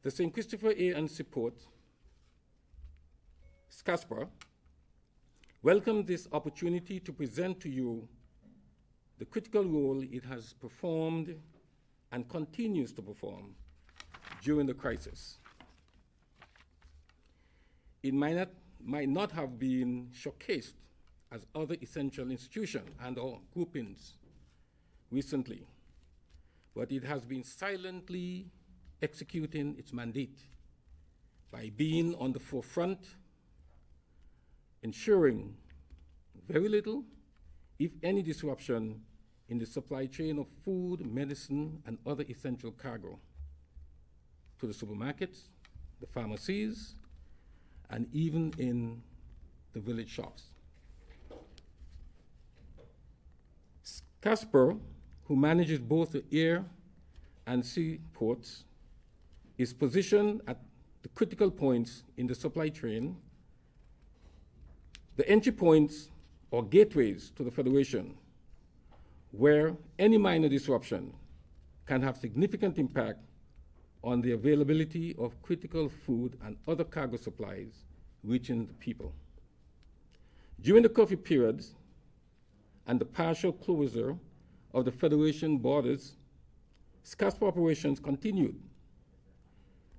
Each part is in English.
The St. Christopher A&C Port, SCASPA, welcomes this opportunity to present to you the critical role it has performed and continues to perform during the crisis. It might not have been showcased as other essential institutions and/or groupings recently, but it has been silently executing its mandate by being on the forefront, ensuring very little, if any, disruption in the supply chain of food, medicine, and other essential cargo to the supermarkets, the pharmacies, and even in the village shops. SCASPA, who manages both the air and sea ports, is positioned at the critical points in the supply chain, the entry points or gateways to the Federation, where any minor disruption can have significant impact on the availability of critical food and other cargo supplies reaching the people. During the curfew periods and the partial closure of the Federation borders, SCASPA operations continued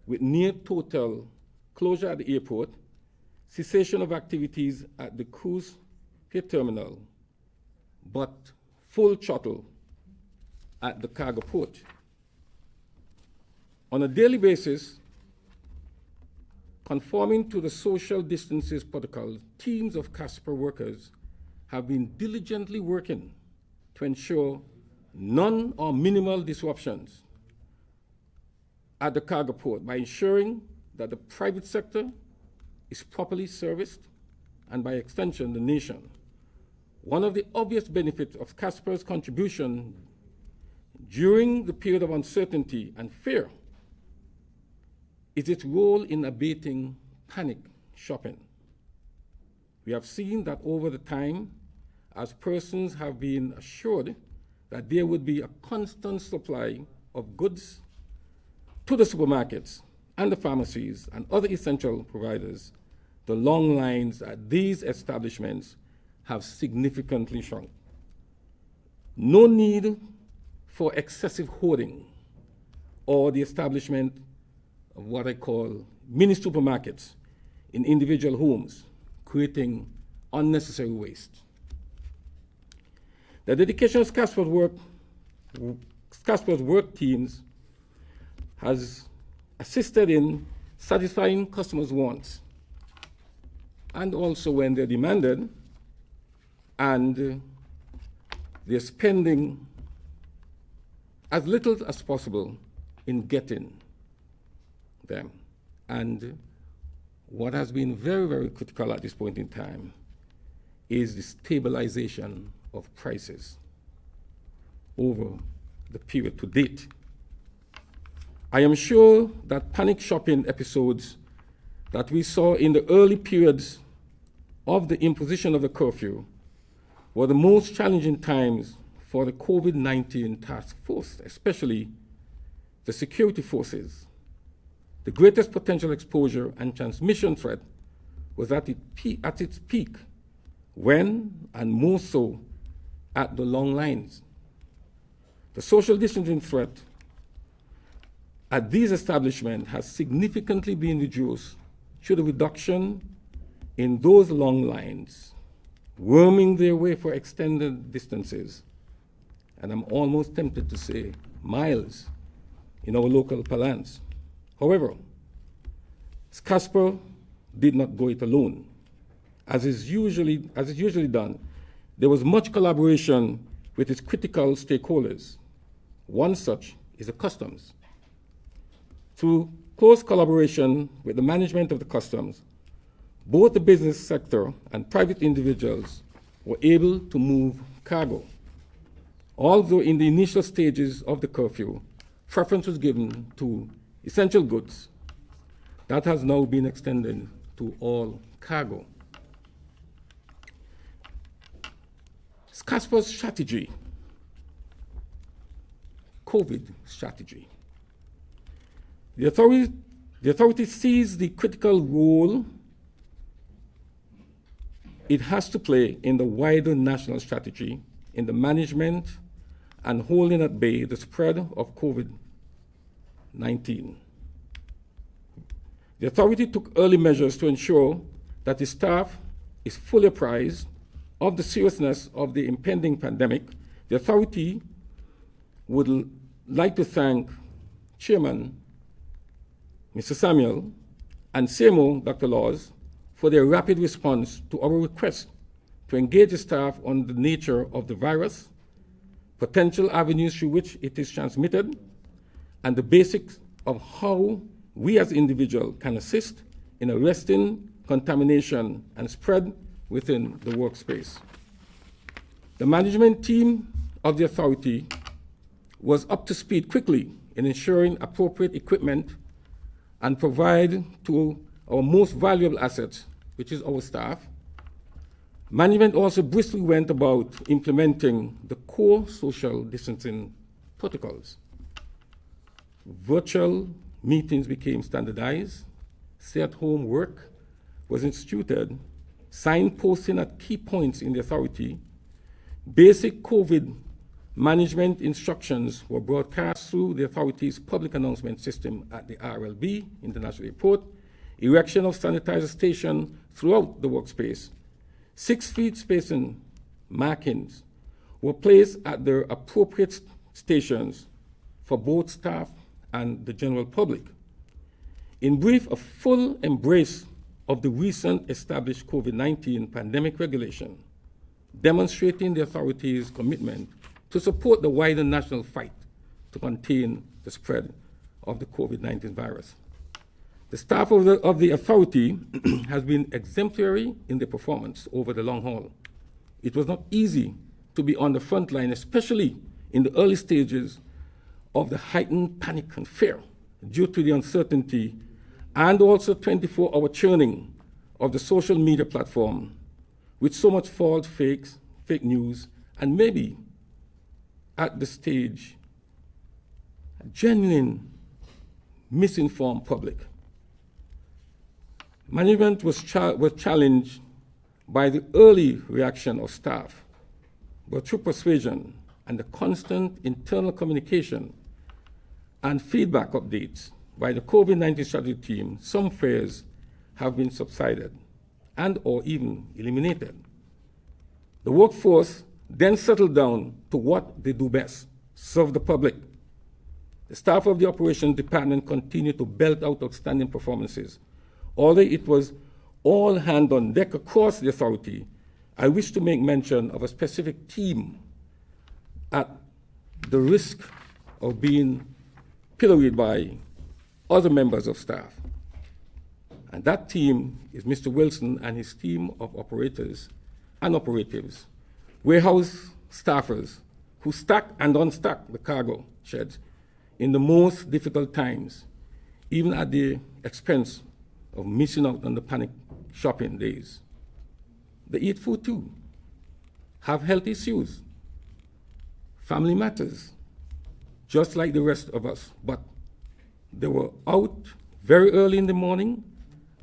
with near total closure at the airport, cessation of activities at the cruise pier terminal, but full throttle at the cargo port. On a daily basis, conforming to the social distances protocol, teams of SCASPA workers have been diligently working to ensure none or minimal disruptions at the cargo port by ensuring that the private sector is properly serviced, and by extension, the nation. One of the obvious benefits of SCASPA's contribution during the period of uncertainty and fear is its role in abating panic shopping. We have seen that over the time, as persons have been assured that there would be a constant supply of goods to the supermarkets and the pharmacies and other essential providers, the long lines at these establishments have significantly shrunk. No need for excessive hoarding or the establishment of what I call mini supermarkets in individual homes, creating unnecessary waste. The dedication of SCASPA's work teams has assisted in satisfying customers' wants, and also when they're demanded, and they're spending as little as possible in getting them. And what has been very, very critical at this point in time is the stabilization of prices over the period to date. I am sure that panic shopping episodes that we saw in the early periods of the imposition of the curfew were the most challenging times for the COVID-19 task force, especially the security forces. The greatest potential exposure and transmission threat was at its peak when, and more so, at the long lines. The social distancing threat at these establishments has significantly been reduced through the reduction in those long lines, worming their way for extended distances, and I'm almost tempted to say miles in our local parlance. However, SCASPA did not go it alone. As is usually done, there was much collaboration with its critical stakeholders. One such is the customs. Through close collaboration with the management of the customs, both the business sector and private individuals were able to move cargo. Although in the initial stages of the curfew, preference was given to essential goods, that has now been extended to all cargo. SCASPA's strategy, COVID strategy. The The authority sees the critical role it has to play in the wider national strategy in the management and holding at bay the spread of COVID-19. The authority took early measures to ensure that the staff is fully apprised of the seriousness of the impending pandemic. The authority would like to thank Chairman Mr. Samuel and CMO Dr. Laws for their rapid response to our request to engage the staff on the nature of the virus, potential avenues through which it is transmitted, and the basics of how we as individuals can assist in arresting contamination and spread within the workspace. The management team of the authority was up to speed quickly in ensuring appropriate equipment and provide to our most valuable assets, which is our staff. Management also briskly went about implementing the core social distancing protocols. Virtual meetings became standardized, stay-at-home work was instituted, signposting at key points in the authority, basic COVID management instructions were broadcast through the authority's public announcement system at the RLB, International Airport, erection of sanitizer stations throughout the workspace, 6 feet spacing markings were placed at their appropriate stations for both staff and the general public. In brief, a full embrace of the recent established COVID-19 pandemic regulation, demonstrating the authority's commitment to support the wider national fight to contain the spread of the COVID-19 virus. The staff of the authority has been exemplary in their performance over the long haul. It was not easy to be on the front line, especially in the early stages of the heightened panic and fear due to the uncertainty and also 24-hour churning of the social media platform with so much false fakes, fake news, and maybe at the stage, a genuine misinformed public. Management was challenged by the early reaction of staff, but through persuasion and the constant internal communication and feedback updates by the COVID-19 strategy team, some fears have been subsided and or even eliminated. The workforce then settled down to what they do best, serve the public. The staff of the operations department continued to belt out outstanding performances. Although it was all hand on deck across the authority, I wish to make mention of a specific team at the risk of being pilloried by other members of staff. And that team is Mr. Wilson and his team of operators and operatives, warehouse staffers who stack and unstack the cargo sheds in the most difficult times, even at the expense of missing out on the panic shopping days. They eat food too, have health issues, family matters, just like the rest of us, but they were out very early in the morning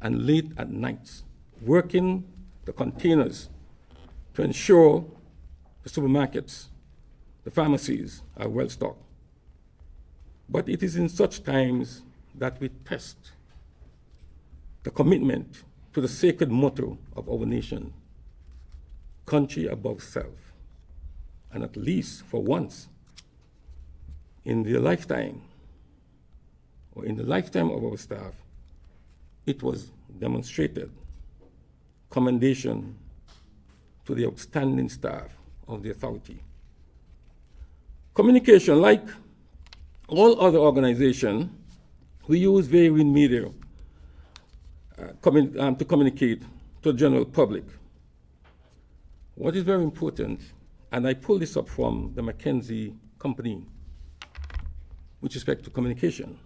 and late at night, working the containers to ensure the supermarkets, the pharmacies are well stocked. But it is in such times that we test the commitment to the sacred motto of our nation, country above self. And at least for once in their lifetime, or in the lifetime of our staff, it was demonstrated. Commendation to the outstanding staff of the authority. Communication, like all other organizations, we use varying media to communicate to the general public. What is very important, and I pull this up from the McKinsey company with respect to communication,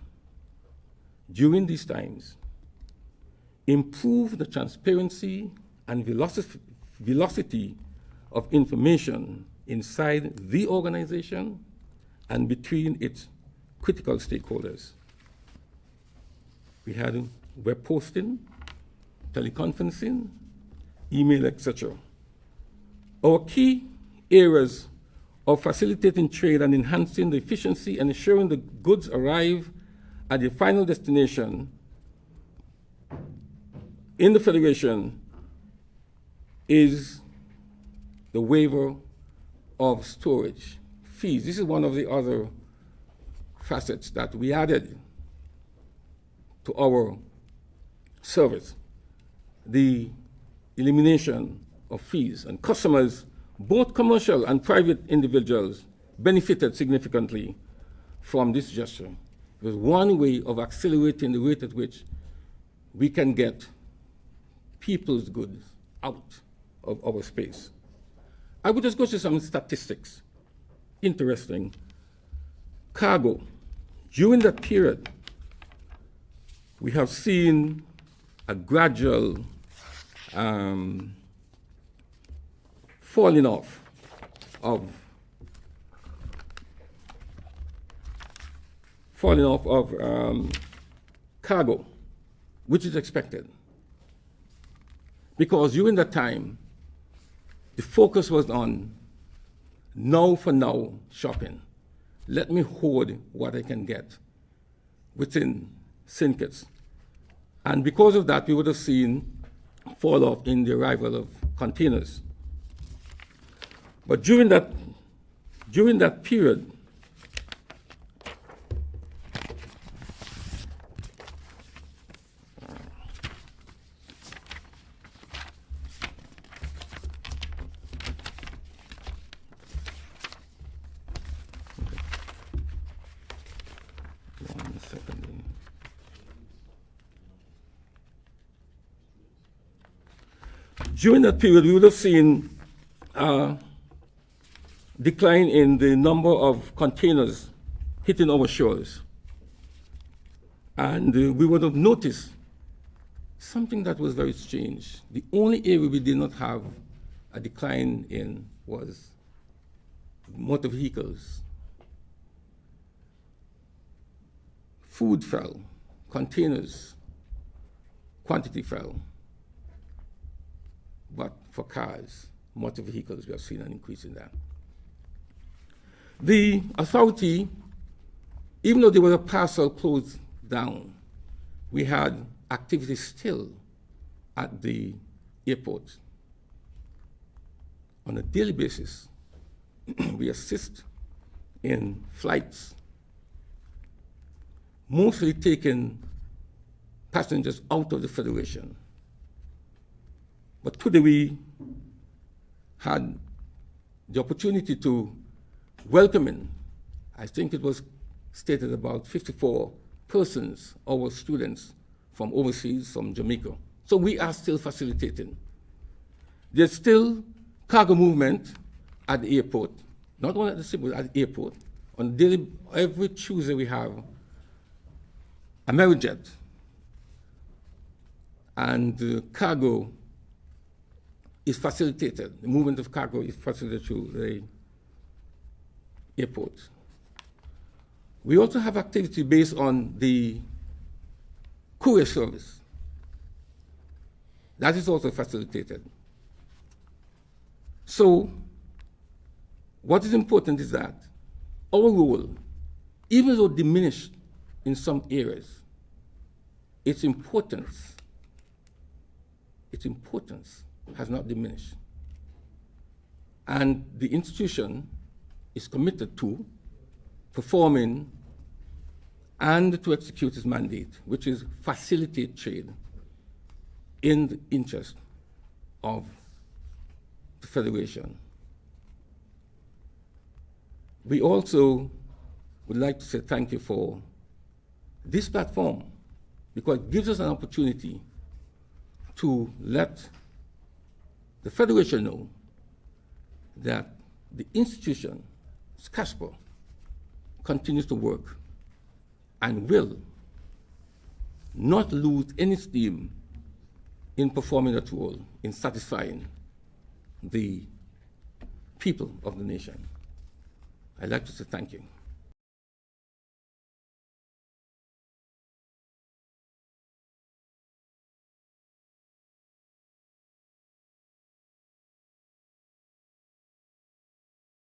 during these times, improve the transparency and velocity of information inside the organization and between its critical stakeholders. We had web posting, teleconferencing, email, etc. Our key areas of facilitating trade and enhancing the efficiency and ensuring the goods arrive at the final destination in the Federation is the waiver of storage fees. This is one of the other facets that we added to our service, the elimination of fees. And customers, both commercial and private individuals, benefited significantly from this gesture. It was one way of accelerating the rate at which we can get people's goods out of our space. I would just go to some statistics. Interesting. Cargo. During that period, we have seen a gradual falling off of cargo, which is expected. Because during that time, the focus was on now for now shopping. Let me hoard what I can get within syndicates. And because of that, we would have seen fall off in the arrival of containers. But during that period, we would have seen a decline in the number of containers hitting our shores. And we would have noticed something that was very strange. The only area we did not have a decline in was motor vehicles. Food fell, containers, quantity fell. But for cars, motor vehicles, we have seen an increase in that. The authority, even though there was a parcel closed down, we had activity still at the airport. On a daily basis, we assist in flights, mostly taking passengers out of the Federation. But today we had the opportunity to welcome in, I think it was stated about 54 persons, our students from overseas, from Jamaica. So we are still facilitating. There's still cargo movement at the airport, not only at the city, but at the airport. On daily, every Tuesday we have a Amerijet, and cargo is facilitated. The movement of cargo is facilitated through the airport. We also have activity based on the courier service. That is also facilitated. So what is important is that our role, even though diminished in some areas, its importance has not diminished. And the institution is committed to performing and to execute its mandate, which is facilitate trade in the interest of the Federation. We also would like to say thank you for this platform, because it gives us an opportunity to let the Federation know that the institution, SCASPA, continues to work and will not lose any steam in performing that role, in satisfying the people of the nation. I'd like to say thank you.